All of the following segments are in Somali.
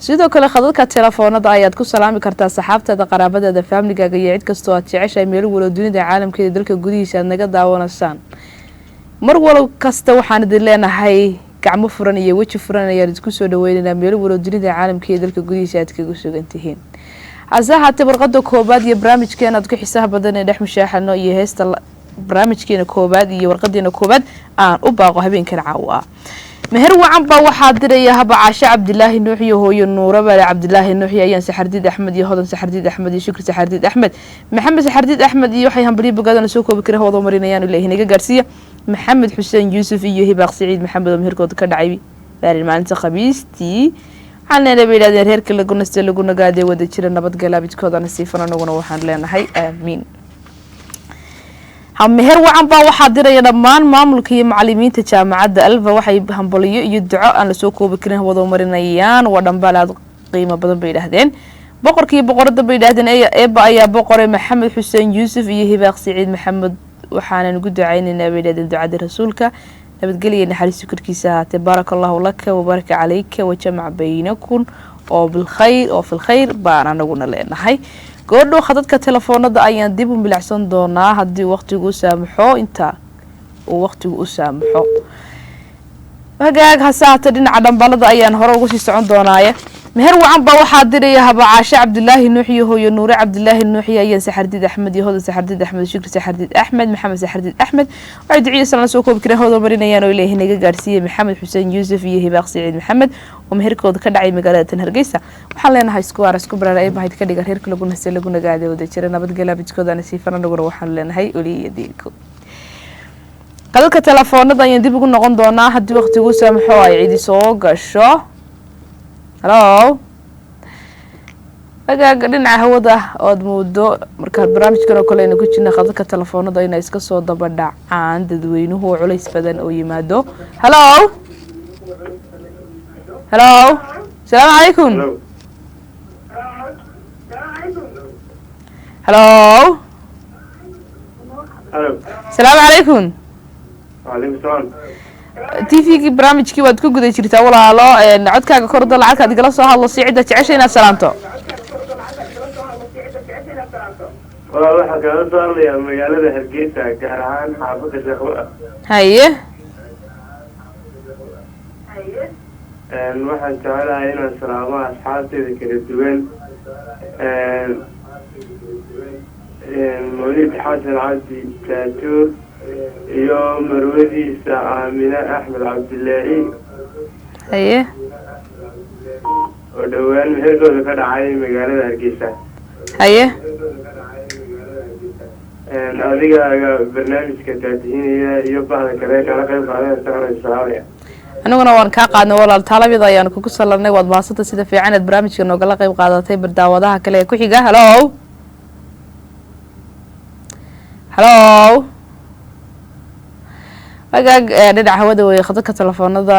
sidoo kale khadadka telefoonada ayaad ku salaami kartaa saxaabtada qaraabada family-gaaga iyo cid kastoo aad jeceshahay meel wada dunida caalamkeeda dalka gudihiisa aad naga daawanaysaan mar walow kasta waxaan idin leenahay gacmo furan iyo weji furan ayaan isku soo dhaweynaynaa meel wada dunida caalamkeeda dalka gudihiisa aad kaga sugan tihiin asahaate warqada koobaad iyo barnaamijkeena aad ku xisaab badan ee dhex mushaaxano iyo heesta barnaamijkeena koobaad iyo warqadeena koobaad aan u baaqo habeenkan caawa meher wacan baa waxaa diraya haba caasha cabdilaahi nuux iyo hooyo nuura bale cabdilaahi nuux ayaan saxardiid axmed iyo hodan saxardiid axmed iyo shukri saxardiid axmed maxamed saxardiid axmed iyo waxay hambaliyo bogaadana soo koobi kara hoodo marinayaan ilaahay naga gaarsiiya maxamed xuseen yuusuf iyo hibaaq siciid maxamed oo meherkooda ka dhacay baarin maalinta khamiistii waxaana bay yidhahdeen reerka lagu naste lagu nagaadee wada jira nabadgala bidkoodana siifan anaguna waxaan leenahay aamiin meher wacan baa waxaa diraya dhammaan maamulka iyo macalimiinta jaamacadda alfa waxay hambaliyo iyo duco aan lasoo koobi karin wada marinayaan waa dhambaal aad qiimo badan bay yidhaahdeen boqorka iyo boqorada bay yidhaahdeen eeba ayaa boqore maxamed xuseen yuusuf iyo hibaaq siciid maxamed waxaanan ugu ducaynaynaa bay yidhahdeen ducadii rasuulka nabadgelya naxariistu korkiisa ahaatee baaraka allahu laka wabaaraka calayka wajamac baynakum oo bilkhayr oo filkhayr baan anaguna leenahay goordhow khadadka telefoonada ayaan dib u milacsan doonaa haddii waqtigu u saamaxo inta uu waqtigu u saamaxo hagaag hasaata dhinaca dhambalada ayaan hore ugu sii socon doonaaye meher wacan baa waxaa diraya haba caasha cabdilaahi nuux iyo hooyo nuure cabdilaahi nuux ayaan saxardiid axmed iyo hodan saxardiid axmed shukri saxardiid axmed maxamed saxardiid axmed waxay duciya salaan soo koobi kareen hoodo marinayaan oo ilaahay naga gaarsiiyey maxamed xuseen yuusuf iyo hibaaq siciid maxamed oo meherkooda ka dhacay magaalada tan hargeysa waxaan leenahay isku waara isku baraar ay bahayd ka dhiga reerka lagu nastay lagu nagaade wada jira nabadgala bidkoodana siifan anaguna waxaan leenahay oliya diilko qadalka telefoonada ayaan dib ugu noqon doonaa haddii waqtigu saamaxo ay cidi soo gasho halo agaaga dhinaca hawada ood muudo markaa barnaamijkan oo kale aynu ku jirna khadadka telefoonada inay iska soo daba dhacaan dadweynuhu oo culays badan oo yimaado halo halo asalaamu calaykum halo asalaamu calaykum وعليكم السلام tvgii barnaamijkii waad ku guda jirtaa walaalo codkaaga korda lacagtaad igala soo hadlo si cidda jecesha inaad salaanto والله waxaa kaga soo hadlayaa magaalada Hargeysa gaar ahaan xaafadda Sheekho haye waxaan jecelahay inaan salaamo asxaabteyda kala duwan مولد حسن عبدي تاتور iyo marwadiisa Aamina Axmed Cabdilaahi haye oo dhawaan meherkooda ka dhacay magaalada Hargeysa haye adigaaga barnaamijka taatiinaya iyo bahda kale kala qayb qaadanaysa aniguna waan kaa qaadnay walaal talabida ayaan kugu salanay waad maasanta sida fiican aad barnaamijka noogala qayb qaadatay bardaawadaha kale ee ku xiga halo halo agaag dhinaca hawada weeye khadadka telefoonada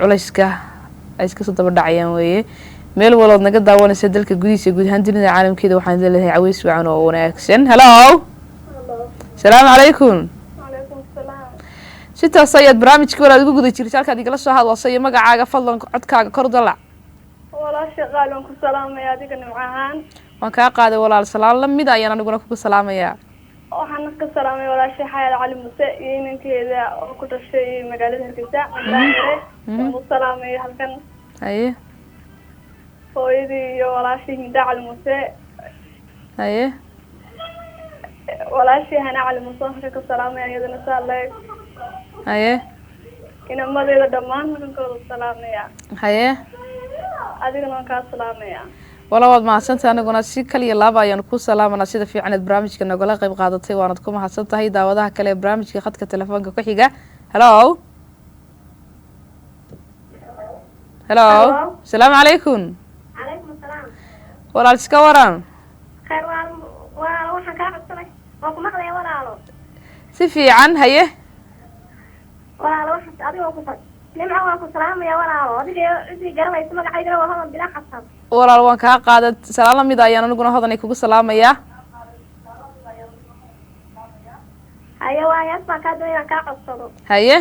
culayska ay iska soo daba dhacayaan weeye meel walood naga daawanaysa dalka gudihiisa guud ahaan dunida caalamkeeda waxaan leedahay caweys wacan oo wanaagsan halo asalaamu calaykum sitaas ayaad barnaamijkii walaad ugu guda jirta halkaad igala soo hadlayso iyo magacaaga fadlan codkaaga kor dalac walaasha qaalan ku salaamaya adiga nimcahaan waan kaa qaaday walaal salaan la mid ayaan aniguna kugu salaamayaa waxaan ka salaamay walaasha xayad cali muse iyo ninkeeda oo ku dhashay magaalada Hargeysa waxaan u salaamay halkan haye hooyadii iyo walaashii Hinda cali muse haye walaashii Hana cali muse waxaan ka salaamay iyadana saalay haye inamadeeda dhammaan ninkooda salaamaya haye adigana waan kaa salaamaya wala waad mahadsantahay aniguna si kaliya laaba ayaan ku salaamanaa sida fiican aad barnaamijka nagala qayb qaadatay waanad ku mahadsantahay daawadaha kale ee barnaamijka khadka telefoonka ku xiga halo halo asalaamu calaykum calaykum asalaam walaal iska waran khayr walaalo waxaan kaa codsanay waa ku maqlaya walaalo si fiican haye walaalo waxaan adigoo ku nimco waan ku salaamaya walaalo adiga cidii garanaysa magacaygana waa hodan bilaa xasan walaal waan kaa qaaday salaan la mid ayaan aniguna hodan kugu salaamayaa haye waayaas baan kaa doonaya kaa codsado haye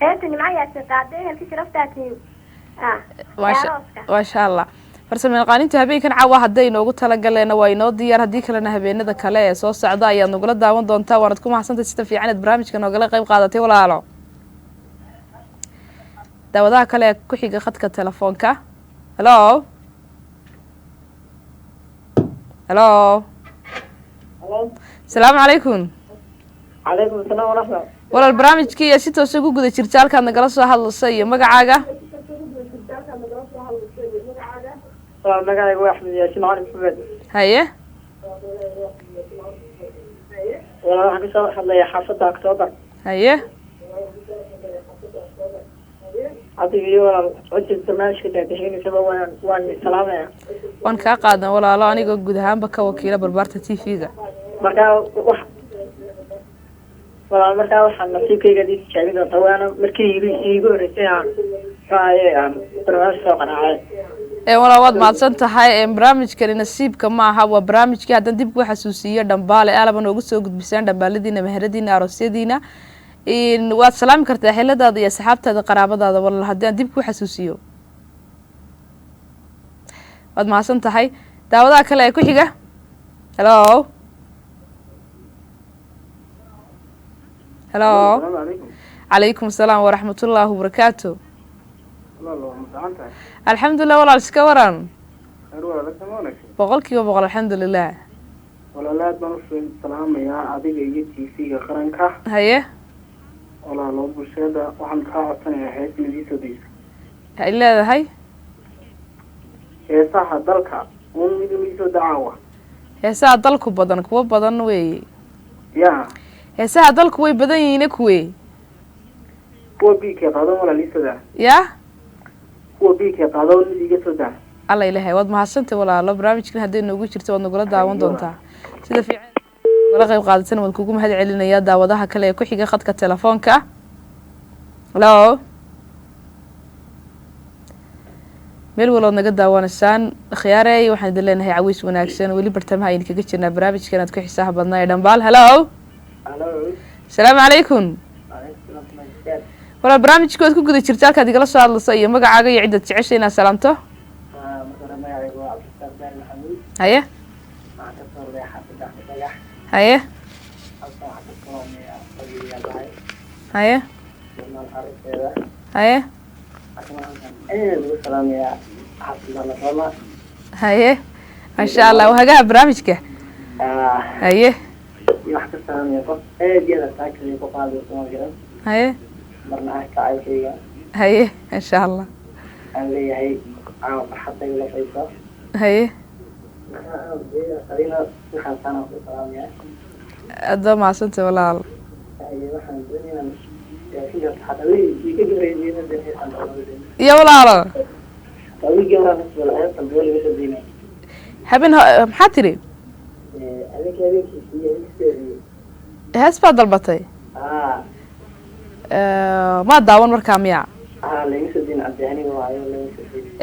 heerta nimco yaa qaadey halkii sharaftaati ما شاء الله farsamo yaqaaninta habeenkan caawa haday inoogu tala galeen waa inoo diyaar hadii kalena habeenada kale ee soo socda ayaa nagula daawan doontaa waanad ku mahadsantahay sida fiican ee barnaamijka noogala qayb qaadatay walaalo daawadaha kale ee ku xiga khadka telefoonka hello hello السلام عليكم عليكم السلام ورحمة الله ولا البرامج كي سيتو سوق قد شرتال كان نقلا سو هادلسay magacaaga magacayga waa Axmed Yaasiin Cali Maxamed haye wala waxa ka soo hadlaya xaafada October haye adiga wala codsi barnaamijka dadweynaha sabab waan salaamaya waan ka qaadan walaalo aniga guud ahaanba ka wakiila barbaarta TV-ga markaa waxaan nasiibkayga dhis jecel doonta waana markii iigu horeysay aan barnaamij soo qanacay wala wad maadsan tahay barnaamijkani nasiibka ma aha waa barnaamijkii hadan dib ku xasuusiyo dhambaale alaban ugu soo gudbisaan dhambaaladiina meheradiina aroosyadiina waad salaami kartaa xiladaada iyo saxaabtaada qaraabadaada walaal hadaan dib ku xasuusiyo waad maadsan tahay daawadaha kale ee ku xiga hello hello عليكم السلام ورحمة الله وبركاته الحمد لله والله الشكوران بقولك وبقول الحمد لله ولا لا تنسوا السلام يا عديد يجي في قرنك هيه ولا لو بشهادة وحن كعصنا حيث مدي سديس إلا هاي هي صح ضلك ومدي ميسو دعوة هي ساعة ضلك بدن كوا بدن وي يا هي ساعة ضلك وي بدن ينكوي هو بيك قادم ولا ليس ده يا هو بيك قادم اللي جت ده الله إلهي واد ما حسنت ولا لا برامج كنا هدين نوجي شرت ونقول داون دونتا سيدا في ولا غير قادتنا ونكوكم هذا علينا يا داودها كلا يكون حاجة خدك التلفون كا لا ميل ولا نقد داون السان خياري وحنا دلنا هي عويس وناكسن ولي برتمها ينك جتنا برامج كانت كحي صاحب بدنا يدنبال هلو السلام عليكم ولا برامج كود كوجد شرتال كادي قلا سؤال لصي مقعاقة يعدة تعيشينا سلامته هيه هيه هيه هيه هيه ما شاء الله وهجاها برامجك هيه هيه هيه ان شاء الله هيه هذا ما سنت ولا يا ولا حبين محاتري هاس بعد البطي ما داون مركاميا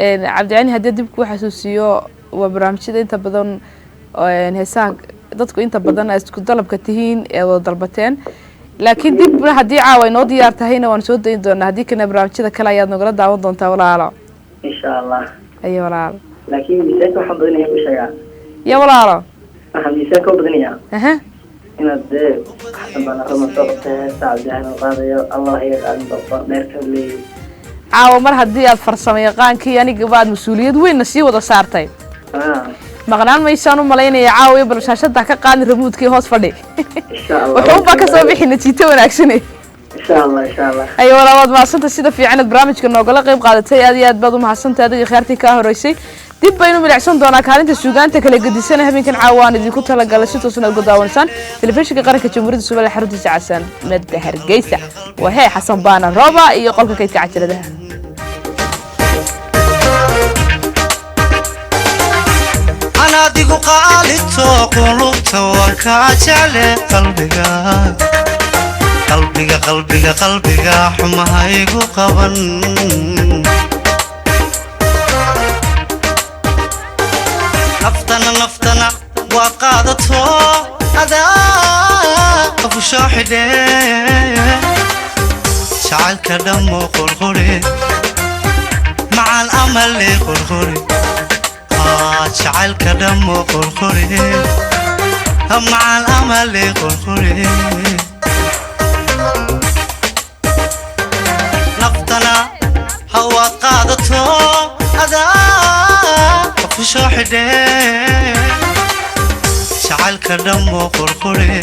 عبد العاني هدي دبك وحسوسيو وبرامجيدا inta badan heesaha dadku inta badan ay isku dalabka tihiin ee wada dalbateen laakiin dib hadii caawa inoo diyaar tahayna waan soo dayn doonaa hadii kana barnaamijyada kale ayaad nagala daawan doontaa walaalo insha Allah ayo walaalo laakiin miisaanka waxaan badanayaa ku sheegaa ya walaalo waxaan miisaanka badanayaa inaad xasan baan ramato saacadahan qaadayo Allah ya qaadan doonto meerka leeyahay caawa mar hadii aad farsamo yaqaankii aniga baad mas'uuliyad weyn sii wada saartay maqnaan ma isaan u maleynaya caawa bal shaashada ka qaadin remote-kii hoos fadhi insha Allah wuxuu ba ka soo bixin natiijo wanaagsan insha Allah ayo walaalaad maasanta sida fiican barnaamijka noogala qayb qaadatay aad baad u mahadsantahay adiga khayrtii ka horeysay dib baynu milicsan doonaa kaalinta suugaanta kala gedisan habeenkan caawaan idinku tala galay si toosan ugu daawansan telefishinka qaranka jamhuuriyadda Soomaaliya xaruntiisa casan madda Hargeysa waxay xasan baana rooba iyo qolka kaydka cajaladaha أنا ديقو قالتو قلوبتو وكاجالي قلبيقا حمها يقو قبن نفتنا وقادتو أدا أبو شاحدي شعالك دمو قلقلي مع الأمل قرقري شعل كدم قرقري مع الأمل قرقري نفتنا هوا قادته هذا في شوحدي شعل كدم قرقري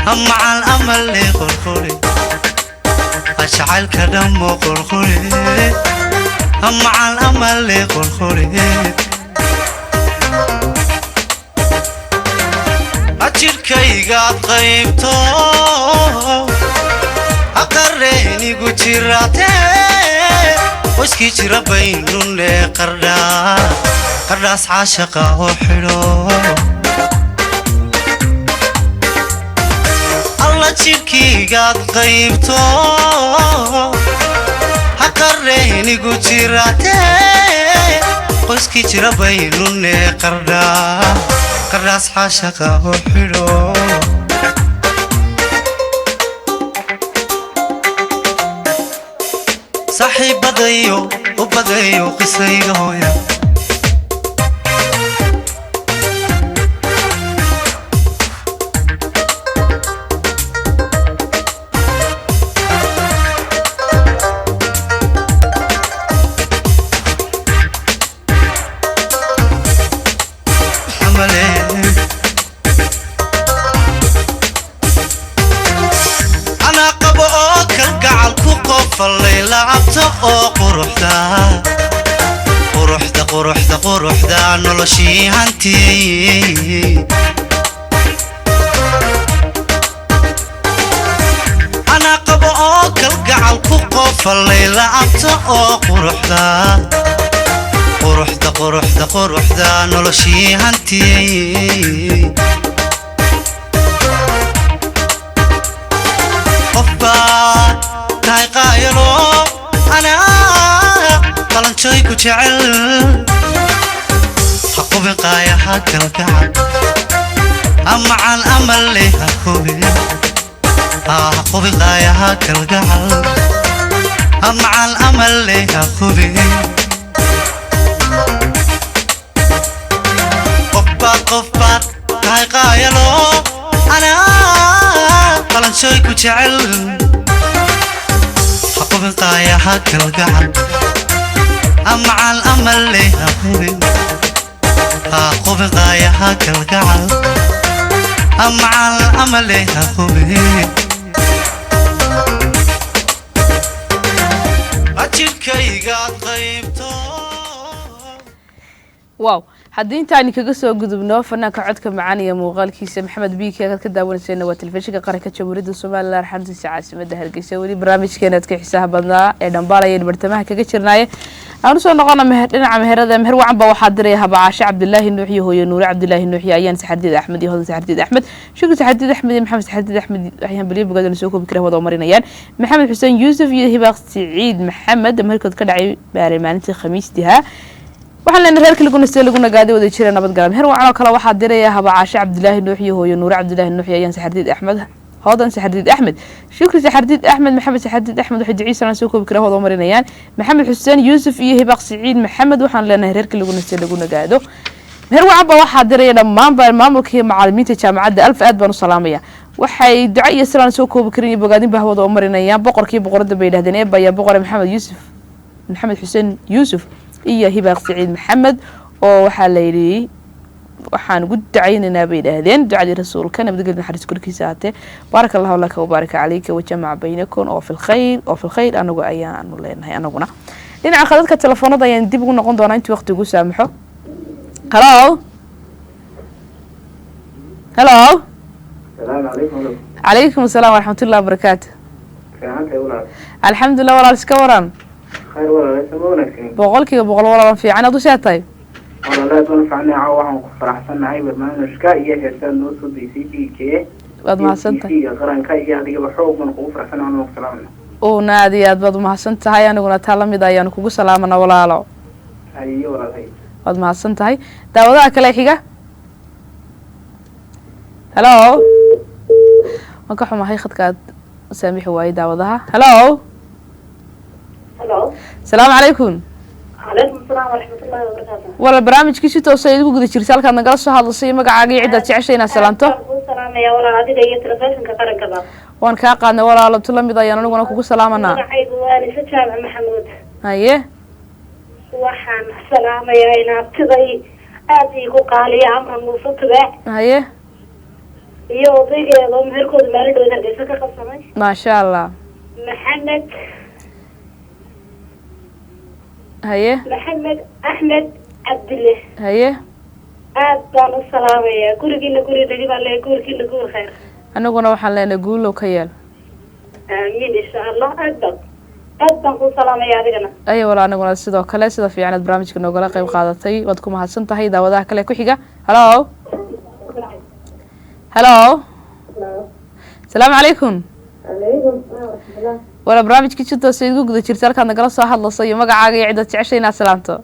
مع الأمل قرقري أشعل كدم قرقري مع الأمل قرقري أجركيغاد قيبتو أقريني قجراتي واسكي جربينون قرداس عاشقا وحلو jirkeygaad qaybto ha qareynigu jiraatee qoyskii jira baynune qardhaas xaashaqa u xidho saaxiibadayo u badayo qisayga hooya quruxda noloshii hantiyey ana qabo oo kalgacal ku qofalay lacabta oo quruxda noloshii hantiyey qofba tahay qaayalo ana qalanjooy ku jecel حقوبي قايا حق القعد أما عن أمل لي حقوبي حقوبي قايا حق القعد أما عن أمل لي حقوبي قفات هاي قايا لو أنا قلن شوي كجعل حقوبي قايا حق القعد أما عن أمل لي حقوبي قوبي قايا هاك القعد أما على الأمل يا قوبي أجركيغاد قيبتو واو haddii intaani kaga soo gudubno fanaanka codka macaan iyo muuqaalkiisa maxamed biike ka daawanaysan waa telefishinka qaranka Jamhuuriyadda Soomaaliland xaruntiisa caasimadda Hargeysa wali barnaamijkeena aad ka xiisaha badnaa ee dhambaalayn bartamaha kaga jirnaaye aan soo noqona dhinaca meherada meher wacan ba waxa diray Habaasha Cabdullaahi Nuuxi hooyo Nuur Cabdullaahi Nuuxi ayaan Saxardiid Axmed iyo Hodan Saxardiid Axmed shukri Saxardiid Axmed iyo Maxamed Saxardiid Axmed ayaan baliib gadan soo koobi karaa wada marinayaan Maxamed Xuseen Yuusuf iyo Hibaaq Saciid Maxamed markood ka dhacay baarlamaanka Khamiistiha waxaan leenahay reerkii lagu nastay lagu nagaaday wada jireen nabad galam heer wacan oo kale waxa diray Habaasha Cabdullaahi Nuuxi hooyo Nuur Cabdullaahi Nuuxi ayaan Saxardiid Axmed هذا سحرديد أحمد شكرا سحرديد أحمد محمد سحرديد أحمد وحد عيسى أنا سوكو بكره هذا مرينيان محمد حسين يوسف إيه باق سعيد محمد وحن لنا هريرك اللي قلنا قاعدو هر وعبا واحد درينا ما ملكي معلمين جامعة ألف أدب وسلامية waxay ducay islaan soo koob karin bogaadin baa wada marinayaan boqorkii boqorada beelahdeen baya boqor maxamed xuseen yuusuf iyo hibaaq saciid maxamed oo waxa la yiri waxaan ugu ducaynaynaa bay yiraahdeen ducadii rasuulka nabadgelyo naxariis korkiisa aate barakallahu laka wa baraka alayka wa jamaa baynakum oo fil khayr anagu ayaanu leenahay anaguna dhinaca khadadka telefoonada ayaan dib ugu noqon doonaa intii waqtigu saamaxo hello السلام عليكم. عليكم السلام ورحمة الله وبركاته. الحمد لله والله سكوران. خير والله يسمونك. بقولك والله في عنا دوشات طيب. والله لا تنفع عني عواهم فرحتنا هاي برنامج كائية هسان نوصل دي سي بي كي. بعد ما حسنت. دي قرن كائية هذه بحوق من قوة فرحتنا عنهم سلامنا. ونادي بعد ما حسنت هاي أنا قلنا تعلم إذا يعني كوجو سلامنا ولا لا. أيوة والله هاي. بعد ما حسنت هاي داودا أكل حاجة. هلو. وكحو ما هي خد كاد سامح وايد داودها. هلو. هلو. السلام عليكم. الله وبركاته. wala barnaamijkii si toos ah ugu guda jirtay halkaad nagala soo hadlasay magacaaga iyo cidda jeceshay inaad salaanto السلام يا ولا هذه هي تلفزيون كقرن كذا. waan kaa qaadnay walaalo tula mid ayaan aniguna kugu salaamanaa magacaygu waa Nisa Jaamac Maxamuud. haye waxaan salaamayaa inaabtiday aad iigu qaaliya amran muusatube haye iyo odaygeeda meherkooda maalidhooda hargeysa ka qabsamay maasha allah maxamed haye maxamed axmed cabdille haye aad baan u salaamayaa gurigiina guri dhagi baan leeyahay gurigiina guur khayr aniguna waxaan leenahay guulow ka yeel aamiin insha allah aad baan ku salaamayaa adigana ayo wala aniguna sidoo kale sida fiican aad barnaamijka noogala qayb qaadatay waad ku mahadsan tahay daawadaha kale ku xiga hello hello السلام عليكم wala barnaamijkii si toos ah ugu guda jirtay halkaad nagala soo hadlasay iyo magacaaga iyo cidda jeceshay inaad salaanto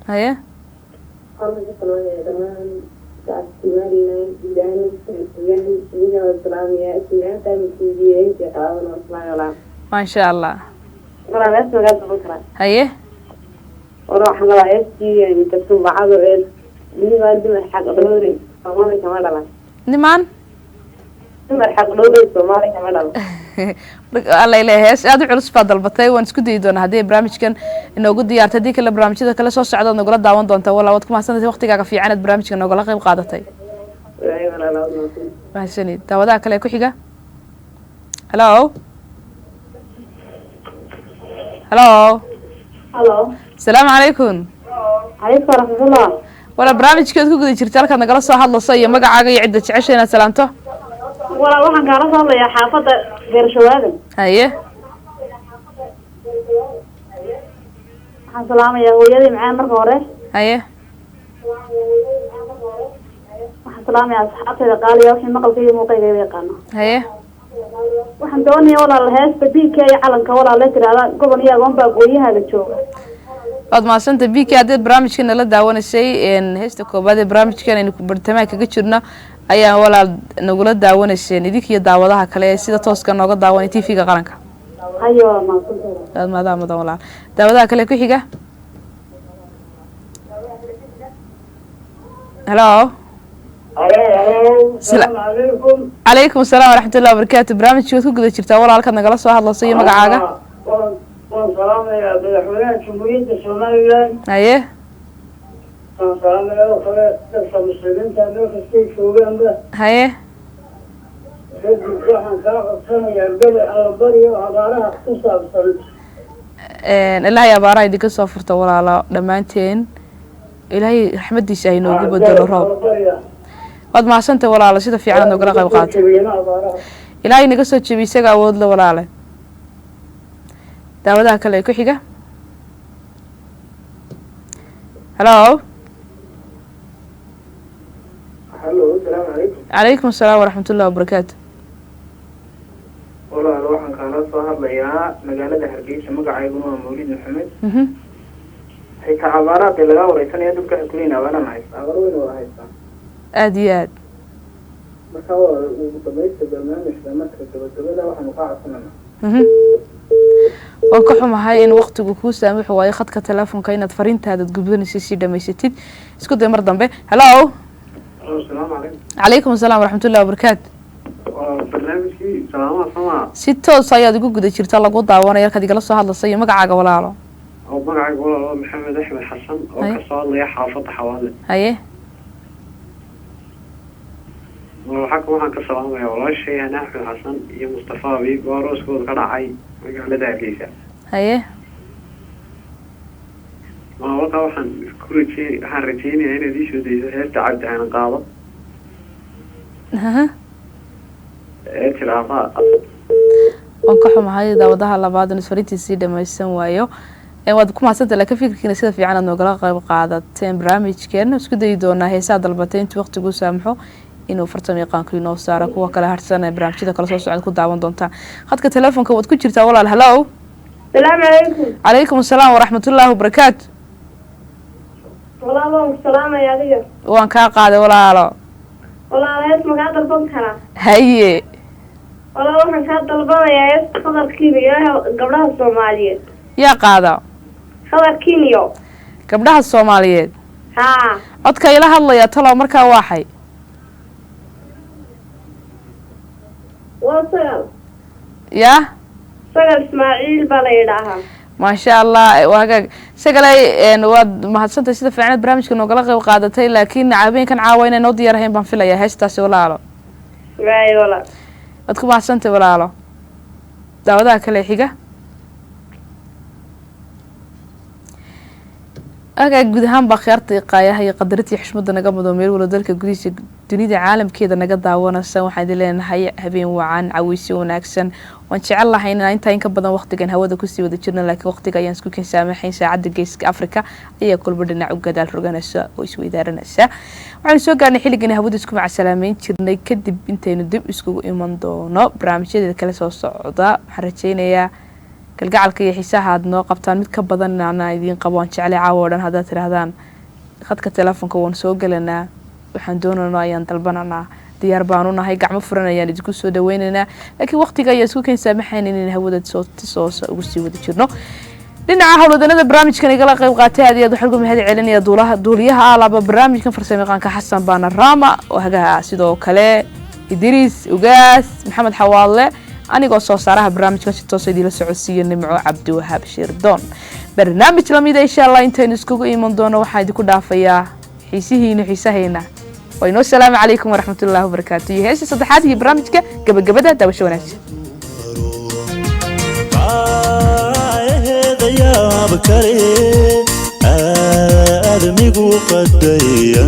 haye maasha allah haye nimaan alla ilaahay hees aad u culus baad dalbatay waan isku dayi doonaa haddii barnaamijkan inoogu diyaartay haddii kale barnaamijyada kale soo socda nagula daawan doonta walaa waad ku mahadsantahay waqtigaaga fiican aad barnaamijka noogala qayb qaadatay mahadsanid daawadaha kale ku xiga hello hello asalaamu calaykum calaykum waraxmatullah wala barnaamijkeed ku guda jirtay halkaad nagala soo hadlayso iyo magacaaga iyo cidda jeceshay inaad salaanto walaa waxaan kaala soo hadlayaa xaafadda beershawaadan haye waxaan salaamayaa hooyadii macaan marka hore haye waxaan salaamayaa asxaabteeda qaaliya wixii maqalka iyo muuqayga yaqaano haye waxaan doonayaa walaal heesta biilka iyo calanka walaal la tiraahdaa gobol iyo agoon baa gooyahaaga jooga waad mahadsanta biki haddeed barnaamijka nala daawanaysay heesta koobaad ee barnaamijkan aynu bartamaha kaga jirno ayaa walaal nagula daawanayseen idinkiyo daawadaha kale ee sida tooska nooga daawanay tv-ga qaranka hayo maadsantahay aad maadaa mudan walaal daawadaha kale ku xiga hello calaykum asalaam waraxmatullahi wabarakaatu barnaamijkii waad ku guda jirtaa walaal halkaad nagala soo hadlayso iyo magacaaga waan salaamayaa madaxweynaha jamhuuriyadda somalilan haye waan salaamayaa oo kale dadka muslimiinta meel kastay joogaanba haye kadib waxaan kaa codsanayaa bele allabariyo abaaraha ku saabsan ilaahay abaaraha idinka soo furta walaalo dhammaanteen ilaahay raxmadiisa ay noogu bedelo roob waad mahadsantahay walaalo sida fiican aad noogala qayb qaatay ilaahay naga soo jebiy isaga awood la walaale daawadaha kale ee ku xiga hello asalaamu calaykum calaykum asalaam waraxmatullahi wabarakaatu walaal waxaan kaala soo hadlayaa magaalada hargeysa magacayguna waa mawlid maxamed xitaa abaaraadee laga wareysanaya dadka kuleyn abaaraan haysta abaar weyn waa haystaa aada iyo aad marka ugu dambaysta barnaamijka marka gabagabada waxaanu kaa codsanana waan ka xumahay in waqtigu kuu saamixi waayo khadka teleefonka inaad fariintaadaad gudbanaysay sii dhamaysatid isku day mar dambe hello asalaamu calaykum calaykum asalaam waraxmatullahi wabarakaatu barnaamijkii salaamaha samaa si toos ayaad igu guda jirta lagu daawanaya halkaad igala soo hadlaysa iyo magacaaga walaalo oo magacayga walaalo maxamed axmed xasan oo kasoo hadlaya xaafadda xawaale haye waxaan ka salaamayaa walaashay hana axmed xasan iyo mustafa abiib oo arooskooda ka dhacay magaalada hargeysa haye halkaa waxaan rajeynayaa inaad ii soo dayso heesta cabdi aanan qaado ee tiraahdaa waan ka xumahay daawadaha labaad in isfariintiisii dhamaysan waayo waad ku mahadsantahay laakiin fikirkiina sida fiican aad noogala qayb qaadateen barnaamijkeena isku dayi doonaa heesaha dalbatay intuu waqtigu saamaxo inuu fartamo yaqaanku inoo saaro kuwa kale harsan ee barnaamijyada kala soo socda ku daawan doontaa khadka teleefonka waad ku jirtaa walaal hello salaamu calaykum calaykum asalaam waraxmatullaahi wabarakaatu walaalo waan salaamaya adiga waan kaa qaaday walaalo walaalo hees makaa dalban karaa haye walaalo waxaan kaa dalbanayaa hees qadarkiiba ilaaha gabdhaha soomaaliyeed yaa qaada khadar kinyo gabdhaha Soomaaliyeed codka ila hadlaya talo markaa waxay وصل يا سجل إسماعيل بليدها ما شاء الله وهاك سجلي إن واد ما هتصنت سيد في عند برامج كنا قلقة وقعدتي لكن عابين كان عاوين نودي يرهين بنفلا يا هشتا سولا له راي ولا أتكو ما هتصنت ولا له داودا كله حاجة أجا جودهم بخيرتي قاية هي قدرتي حشمد نجا مدمر ولا ذلك جوديش دنيا عالم كذا نجا دعوانا سوا حد لين هي هبين وعن عويسي ونكسن وإن شاء الله هنا أنت إنك بدنا وقت كان هوا دكوسي ودشرنا لك وقت كان ينسكو كان سامحين ساعد جيس أفريقيا هي كل بدنا عقد الرجال الساء ويسوي دارنا الساء وعن سوق عن حيل جنا هوا دسكو مع السلامين شرنا يكذب بنتين الدب يسكو إيمان دونا برامج هذا كلا صعداء حرتين يا kalgacalka iyo xiisaha aad noo qabtaan mid ka badan ana idin qabaan jecel caawadan hada tirahdaan khadka telefoonka waan soo galanaa waxaan doonaynaa ayaan dalbananaa diyaar baan u nahay gacmo furanayaan idinku soo dhaweynayna laakiin waqtiga ayaa isku keen saamaxayn in hawada soo ugu sii wada jirno dhinaca hawladanada barnaamijkan igala qayb qaatay aad iyo xulgu mahad celinaya duuliyaha alaba barnaamijkan farsamayaqaanka Xasan Baana Rama oo hagaa sidoo kale Idris Ugaas Maxamed Xawaale anigoo soo saaraha barnaamijka si toos ah idila socodsiiyo Nimco Cabdi Wahab Shirdoon barnaamij lamida insha Allah intaan iskugu iman doono waxaan idinku dhaafayaa xiisaheena وينو السلام عليكم ورحمة الله وبركاته هسه صدحات هي برامجك قبل دوشة وناس يا بكري آدمي قديا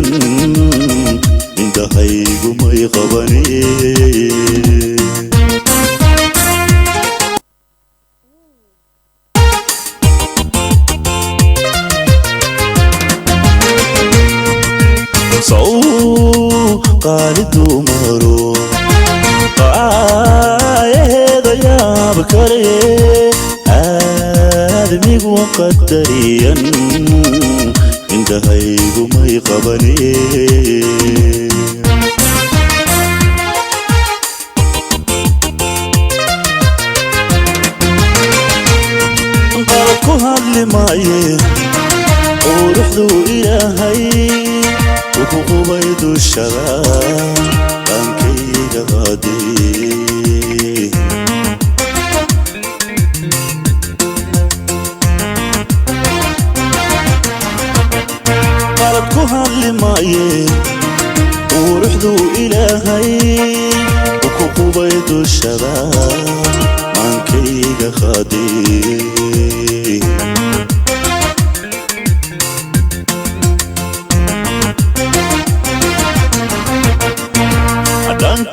انت هيقو ما يقبني قالت مرو هذا يا بكري آدمي وقدريا انت هيقو ما يقبني قالتكو هاللي معي ورحلو إلهي وقبيد الشباب أنكي غادي قالت كهان لماي ورحدوا إلهي وقبيد الشباب أنكي غادي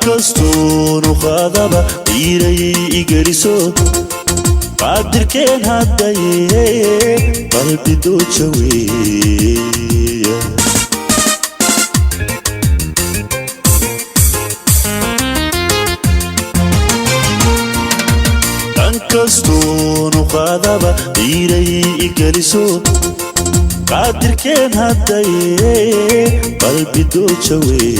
كستون وخاذبة إيري إجريسو قادر كان هداي قلبي دوتشوي كستون وخاذبة إيري إجريسو قادر كان هداي قلبي دوتشوي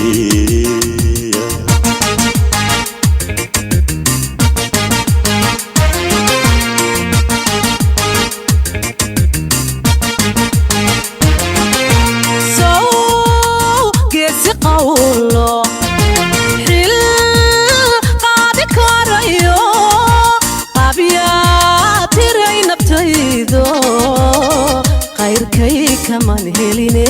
كمان هليني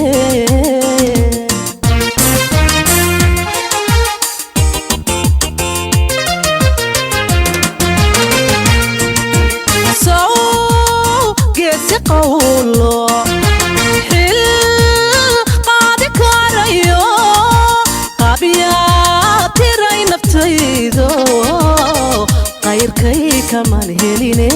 سو جيسي قولو حل قادي كاريو قابياتي راي نفتيدو غير كي كمان هليني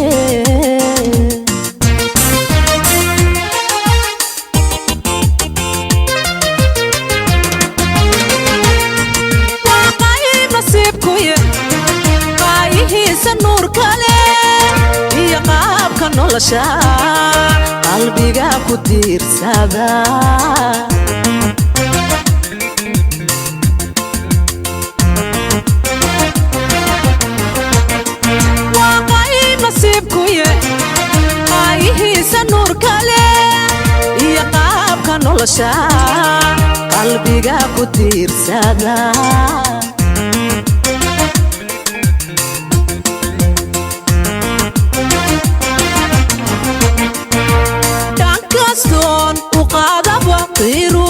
qalbiga ku tiirsada waa qayb nasiibku yahay nolosha qalbiga ku tiirsada dhankastoon u qaadaba qiiro